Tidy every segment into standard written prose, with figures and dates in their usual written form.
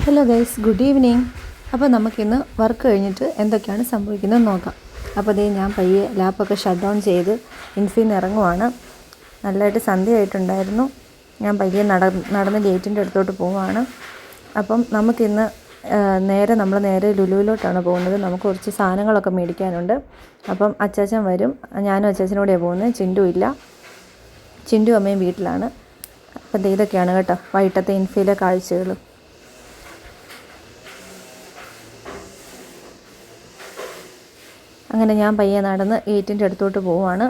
Hello guys, good evening. അപ്പോൾ നമുക്കിന്ന് work കഴിഞ്ഞിട്ട് എന്തൊക്കെയാണ് സംഭവിക്കുന്നത് നോക്കാം. അപ്പോൾ ഞാൻ പയ്യെ ലാപ്പൊക്കെ ഷട്ട് ഡൗൺ ചെയ്ത് ഇൻഫിൽ നിന്ന് ഇറങ്ങുവാണ്. നല്ലതായിട്ട് സന്ധ്യയായിട്ടുണ്ടായിരുന്നു. ഞാൻ പയ്യെ നടന്ന് ഗേറ്റിൻ്റെ അടുത്തോട്ട് പോവുകയാണ്. അപ്പം നമുക്കിന്ന് നമ്മൾ നേരെ ലുലുവിലോട്ടാണ് പോകുന്നത്. നമുക്ക് കുറച്ച് സാധനങ്ങളൊക്കെ മേടിക്കാനുണ്ട്. അപ്പം അച്ചാച്ചൻ വരും. ഞാനും അച്ചാച്ചനും കൂടെയാണ് പോകുന്നത്. ചിൻഡു ഇല്ല. ചിൻഡു അമ്മയും വീട്ടിലാണ്. അപ്പം ഇതൊക്കെയാണ് കേട്ടോ വൈകിട്ടത്തെ ഇൻഫിയിലെ കാഴ്ചകൾ. അങ്ങനെ ഞാൻ പയ്യെ നടന്ന് ഗേറ്റിൻ്റെ അടുത്തോട്ട് പോവുകയാണ്.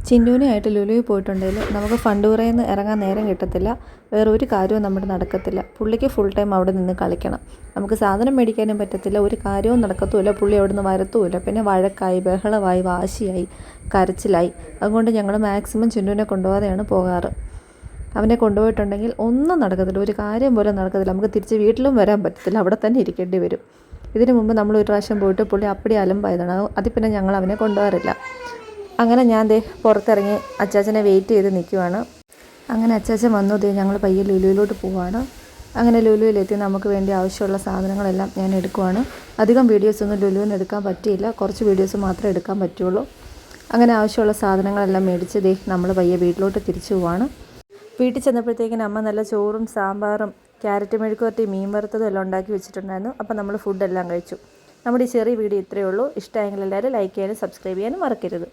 ചിൻഡുവിനായിട്ട് ലുലുവിൽ പോയിട്ടുണ്ടെങ്കിൽ നമുക്ക് ഫണ്ടൂറയിൽ നിന്ന് ഇറങ്ങാൻ നേരം കിട്ടത്തില്ല. വേറെ ഒരു കാര്യവും നമ്മുടെ നടക്കത്തില്ല. പുള്ളിക്ക് ഫുൾ ടൈം അവിടെ നിന്ന് കളിക്കണം. നമുക്ക് സാധനം മേടിക്കാനും പറ്റത്തില്ല. ഒരു കാര്യവും നടക്കത്തുമില്ല. പുള്ളി അവിടെ നിന്ന് വരത്തുമില്ല. പിന്നെ വഴക്കായി, ബഹളമായി, വാശിയായി, കരച്ചിലായി. അതുകൊണ്ട് ഞങ്ങൾ മാക്സിമം ചിൻഡുവിനെ കൊണ്ടുപോകാതെയാണ് പോകാറ്. അവനെ കൊണ്ടുപോയിട്ടുണ്ടെങ്കിൽ ഒന്നും നടക്കത്തില്ല. ഒരു കാര്യം പോലും നടക്കത്തില്ല. നമുക്ക് തിരിച്ച് വീട്ടിലും വരാൻ പറ്റത്തില്ല. അവിടെ തന്നെ ഇരിക്കേണ്ടി വരും. ഇതിനു മുമ്പ് നമ്മൾ ഒരു പ്രാവശ്യം പോയിട്ട് പുള്ളി അപ്പടി അലമ്പായതാണ്. അതിൽ പിന്നെ ഞങ്ങൾ അവനെ കൊണ്ടുപോകാറില്ല. അങ്ങനെ ഞാൻ പുറത്തിറങ്ങി അച്ചാച്ചനെ വെയിറ്റ് ചെയ്ത് നിൽക്കുവാണ്. അങ്ങനെ അച്ചാച്ചൻ വന്നു. ഞങ്ങൾ പയ്യെ ലുലുവിലോട്ട് പോവുകയാണ്. അങ്ങനെ ലുലുവിലെത്തി നമുക്ക് വേണ്ടി ആവശ്യമുള്ള സാധനങ്ങളെല്ലാം ഞാൻ എടുക്കുവാണ്. അധികം വീഡിയോസൊന്നും ലുലുവിന് എടുക്കാൻ പറ്റിയില്ല. കുറച്ച് വീഡിയോസ് മാത്രമേ എടുക്കാൻ പറ്റുള്ളൂ. അങ്ങനെ ആവശ്യമുള്ള സാധനങ്ങളെല്ലാം മേടിച്ച് നമ്മൾ പയ്യെ വീട്ടിലോട്ട് തിരിച്ചു പോവാണ്. വീട്ടിൽ ചെന്നപ്പോഴത്തേക്കിന് അമ്മ നല്ല ചോറും സാമ്പാറും ക്യാരറ്റ് മെഴുക്കുവരട്ടി, മീൻ വറുത്തതും എല്ലാം ഉണ്ടാക്കി വെച്ചിട്ടുണ്ടായിരുന്നു. അപ്പോൾ നമ്മൾ ഫുഡെല്ലാം കഴിച്ചു. നമ്മുടെ ഈ ചെറിയ വീഡിയോ ഇത്രയേ ഉള്ളൂ. ഇഷ്ടമായെങ്കിൽ എല്ലാവരും ലൈക്ക് ചെയ്യാനും സബ്സ്ക്രൈബ് ചെയ്യാനും മറക്കരുത്.